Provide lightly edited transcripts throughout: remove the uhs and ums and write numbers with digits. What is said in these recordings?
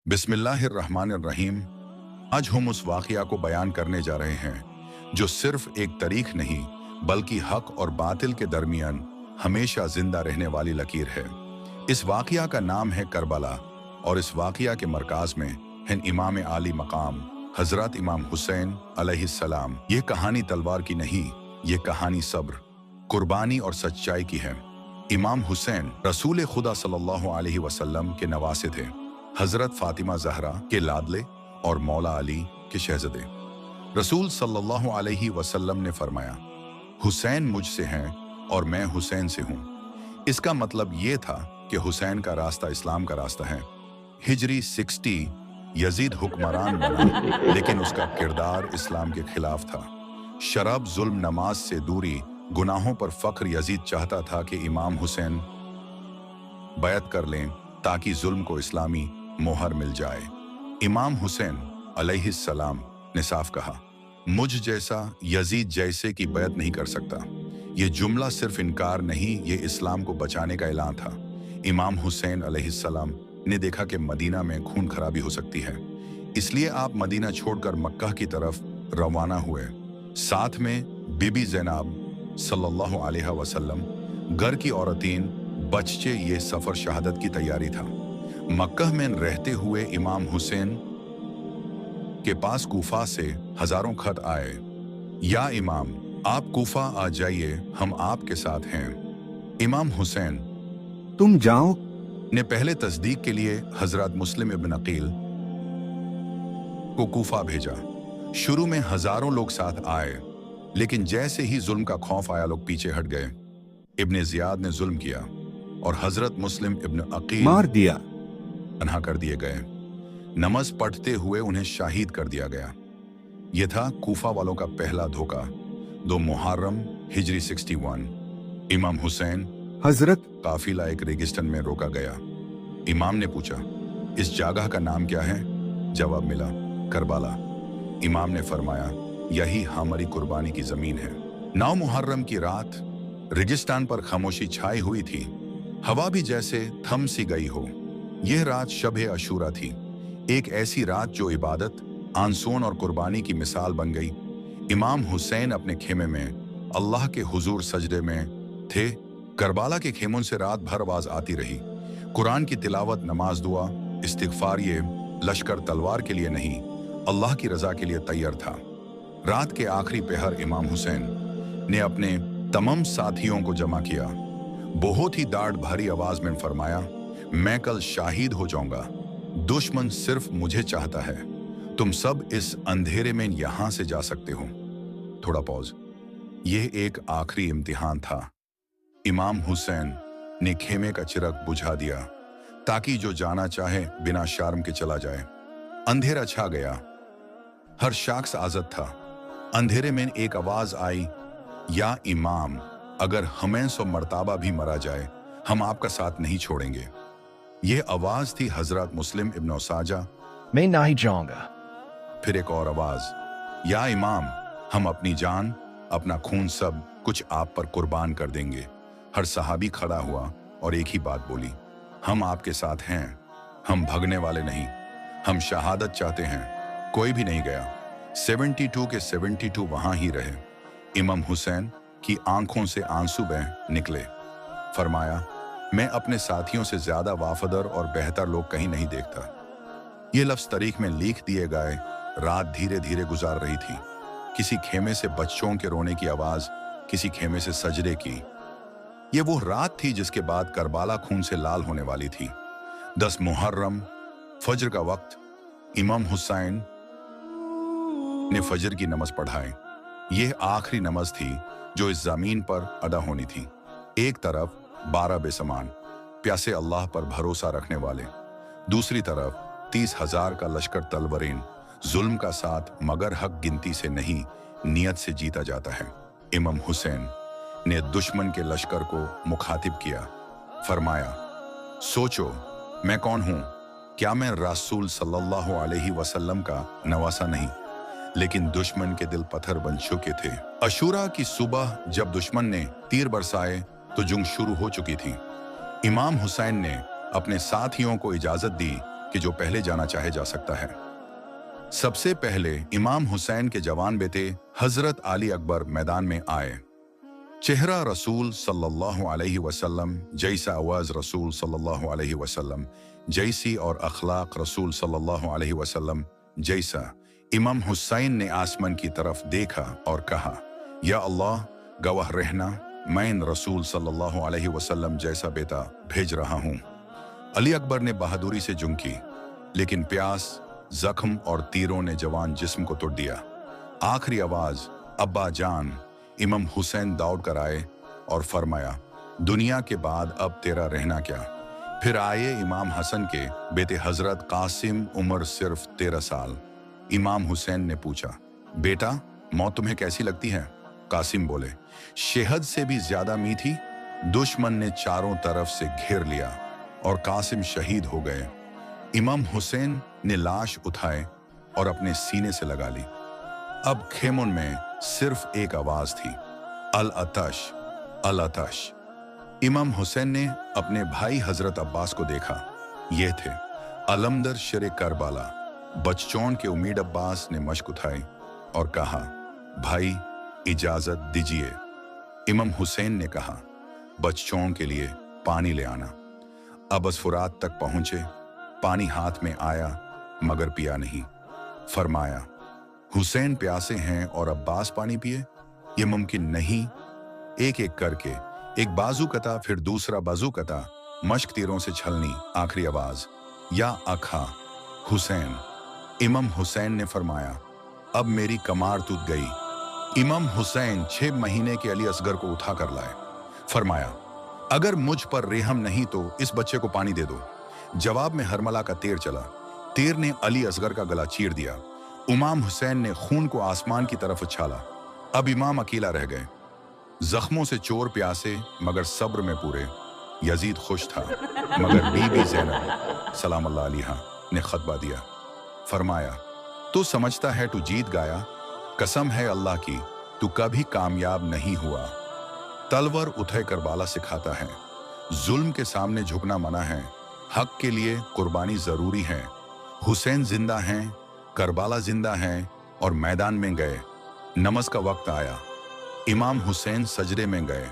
बिस्मिल्लाहिर्रहमानिर्रहीम। आज हम उस वाक़िया को बयान करने जा रहे हैं जो सिर्फ एक तारीख नहीं बल्कि हक और बातिल के दरमियान हमेशा जिंदा रहने वाली लकीर है। इस वाक़िया का नाम है करबला और इस वाक़िया के मरकाज़ में है इमाम आली मकाम हज़रत इमाम हुसैन अलैहिस्सलाम। ये कहानी तलवार की नहीं, ये कहानी सब्र, कुर्बानी और सच्चाई की है। इमाम हुसैन रसूल खुदा सल्लल्लाहु अलैहि वसल्लम के नवासे थे, हजरत फातिमा जहरा के लाडले और मौला अली के शहज़ादे। रसूल सल्लल्लाहु अलैहि वसल्लम ने फरमाया, हुसैन मुझसे हैं और मैं हुसैन से हूँ। इसका मतलब ये था कि हुसैन का रास्ता इस्लाम का रास्ता है। हिजरी 60 यजीद हुक्मरान बना, लेकिन उसका किरदार इस्लाम के खिलाफ था। शराब, जुल्म, नमाज से दूरी, गुनाहों पर फख्र। यजीद चाहता था कि इमाम हुसैन बैत कर लें ताकि जुल्म को इस्लामी मोहर मिल जाए। इमाम हुसैन अलैहिस्सलाम ने साफ कहा, मुझ जैसा यजीद जैसे की बैत नहीं कर सकता। ये जुमला सिर्फ इनकार नहीं, ये इस्लाम को बचाने का ऐलान था। इमाम हुसैन अलैहिस्सलाम ने देखा कि मदीना में खून खराबी हो सकती है, इसलिए आप मदीना छोड़कर मक्का की तरफ रवाना हुए। साथ में बीबी ज़ैनब सल्लल्लाहु अलैहि वसल्लम, घर की औरतें, बच्चे। ये सफर शहादत की तैयारी था। मक्का में रहते हुए इमाम हुसैन के पास कूफा से हजारों खत आए। या इमाम, आप कूफा आ जाइए, हम आपके साथ हैं। इमाम हुसैन तुम जाओ ने पहले तस्दीक के लिए हजरत मुस्लिम इब्न अकील को कूफा भेजा। शुरू में हजारों लोग साथ आए, लेकिन जैसे ही जुल्म का खौफ आया, लोग पीछे हट गए। इब्ने जियाद ने जुल्म किया और हजरत मुस्लिम इब्न अकील मार दिया। तन्हा कर दिए गए। नमाज पढ़ते हुए उन्हें शहीद कर दिया गया। यह था कूफा वालों का पहला धोखा। 2 मुहर्रम हिजरी 61। इमाम हुसैन हजरत काफिला एक रेगिस्तान में रोका गया। इमाम ने पूछा, इस जगह का नाम क्या है? जवाब मिला, करबला। इमाम ने फरमाया, यही हमारी कुर्बानी की जमीन है। 9 मुहर्रम की रात रेगिस्तान पर खामोशी छाई हुई थी, हवा भी जैसे थम सी गई हो। यह रात शब-ए अशूरा थी, एक ऐसी रात जो इबादत, आंसून और कुर्बानी की मिसाल बन गई। इमाम हुसैन अपने खेमे में अल्लाह के हुजूर सजदे में थे। करबला के खेमों से रात भर आवाज आती रही, कुरान की तिलावत, नमाज, दुआ, इस्तिगफार। ये लश्कर तलवार के लिए नहीं, अल्लाह की रजा के लिए तैयार था। रात के आखिरी पहर इमाम हुसैन ने अपने तमाम साथियों को जमा किया। बहुत ही दाढ़ भारी आवाज में फरमाया, मैं कल शहीद हो जाऊंगा। दुश्मन सिर्फ मुझे चाहता है। तुम सब इस अंधेरे में यहां से जा सकते हो। थोड़ा पॉज। यह एक आखिरी इम्तिहान था। इमाम हुसैन ने खेमे का चिराग बुझा दिया ताकि जो जाना चाहे बिना शर्म के चला जाए। अंधेरा छा गया, हर शख्स आजाद था। अंधेरे में एक आवाज आई, या इमाम, अगर हमें 100 मर्तबा भी मरा जाए, हम आपका साथ नहीं छोड़ेंगे। यह आवाज थी हजरत मुस्लिम इब्न उसाजा। मैं नहीं जाऊंगा। फिर एक और आवाज, या इमाम, हम अपनी जान, अपना खून, सब कुछ आप पर कुर्बान कर देंगे। हर सहाबी खड़ा हुआ और एक ही बात बोली, हम आपके साथ हैं, हम भागने वाले नहीं, हम शहादत चाहते हैं। कोई भी नहीं गया। 72 के 72 वहां ही रहे। इमाम हुसैन की आंखों से आंसू बह निकले। फरमाया, मैं अपने साथियों से ज्यादा वाफादार और बेहतर लोग कहीं नहीं देखता। ये लफ्ज तारीख में लिख दिए गए। रात धीरे धीरे गुजार रही थी। किसी खेमे से बच्चों के रोने की आवाज, किसी खेमे से सजदे की। ये वो रात थी जिसके बाद करबला खून से लाल होने वाली थी। 10 मुहर्रम फजर का वक्त, इमाम हुसैन ने फजर की नमाज पढ़ाई। यह आखिरी नमाज थी जो इस जमीन पर अदा होनी थी। एक तरफ 12 बेसमान प्यासे अल्लाह पर भरोसा रखने वाले, दूसरी तरफ 30,000 का लश्कर तलवरीन। जुल्म का साथ मगर हक गिनती से नहीं, नियत से जीता जाता है। इमाम हुसैन ने दुश्मन के लश्कर को मुखातिब किया। फरमाया, सोचो, मैं कौन हूं? क्या मैं रसूल सल्लल्लाहु अलैहि वसल्लम का नवासा नहीं, लेकिन दुश्मन के दिल पत्थर बन चुके थे। अशूरा की सुबह जब दुश्मन ने तीर बरसाए तो जंग शुरू हो चुकी थी। इमाम हुसैन ने अपने साथियों को इजाजत दी कि जो पहले जाना चाहे जा सकता है। सबसे पहले इमाम हुसैन के जवान बेटे हजरत अली अकबर मैदान में आए। चेहरा रसूल सल्लल्लाहु अलैहि वसल्लम जैसा, आवाज रसूल सल्लल्लाहु अलैहि वसल्लम जैसी और अखलाक रसूल सल्लल्लाहु अलैहि वसल्लम जैसा। इमाम हुसैन ने आसमान की तरफ देखा और कहा, या अल्लाह, गवाह रहना, मैं इन रसूल सल्लल्लाहु अलैहि वसल्लम जैसा बेटा भेज रहा हूँ। अली अकबर ने बहादुरी से जंग की, लेकिन प्यास, जख्म और तीरों ने जवान जिस्म को तोड़ दिया। आखिरी आवाज, अब्बा जान। इमाम हुसैन दौड़ कर आए और फरमाया, दुनिया के बाद अब तेरा रहना क्या। फिर आए इमाम हसन के बेटे हजरत कासिम, उम्र सिर्फ 13 साल। इमाम हुसैन ने पूछा, बेटा मौत तुम्हें कैसी लगती है? कासिम बोले, शहद से भी ज्यादा मीठी। दुश्मन ने चारों तरफ से घेर लिया और कासिम शहीद हो गए। इमाम हुसैन ने लाश उठाए और अपने सीने से लगा ली। अब खेमों में सिर्फ एक आवाज थी, अल अतश, अल अतश। इमाम हुसैन ने अपने भाई हजरत अब्बास को देखा। ये थे अलमदर शेर करबला। बचचौन के उम्मीद अब्बास ने मश्क उठाई और कहा, भाई इजाजत दीजिए। इमाम हुसैन ने कहा, बचचौन के लिए पानी ले आना। अब्बास फुरात तक पहुंचे। पानी हाथ में आया मगर पिया नहीं। फरमाया, हुसैन प्यासे हैं और अब्बास पानी पिए? ये मुमकिन नहीं। एक एक करके, एक बाजू कता फिर दूसरा बाजू कता, मश्क तीरों से छलनी। आखिरी आवाज, या अखा हुसैन। इमाम हुसैन ने फरमाया, अब मेरी कमार टूट गई। इमाम हुसैन 6 महीने के अली असगर को उठा कर लाए। फरमाया, अगर मुझ पर रेहम नहीं तो इस बच्चे को पानी दे दो। जवाब में हरमला का तीर चला। तीर ने अली असगर का गला चीर दिया। इमाम हुसैन ने खून को आसमान की तरफ उछाला। अब इमाम अकेला रह गए, जख्मों से चोर प्यासे मगर सब्र में पूरे। यजीद खुश था मगर बीबी ज़ैनब सलाम अल्लाह अलैहा ने खतबा दिया। फरमाया, तू समझता है तू जीत गया? कसम है अल्लाह की, तू कभी कामयाब नहीं हुआ। तलवार उठे करबाला सिखाता है, जुल्म के सामने झुकना मना है, हक के लिए कुर्बानी जरूरी है। हुसैन जिंदा हैं, करबाला जिंदा है और मैदान में गए। नमाज का वक्त आया। इमाम हुसैन सजदे में गए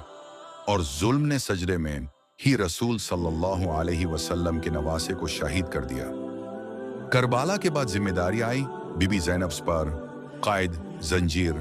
और जुल्म ने सजदे में ही रसूल सल्लल्लाहु अलैहि वसल्लम के नवासे को शहीद कर दिया। करबाला के बाद जिम्मेदारी आई बीबी ज़ैनब पर, कायद, जंजीर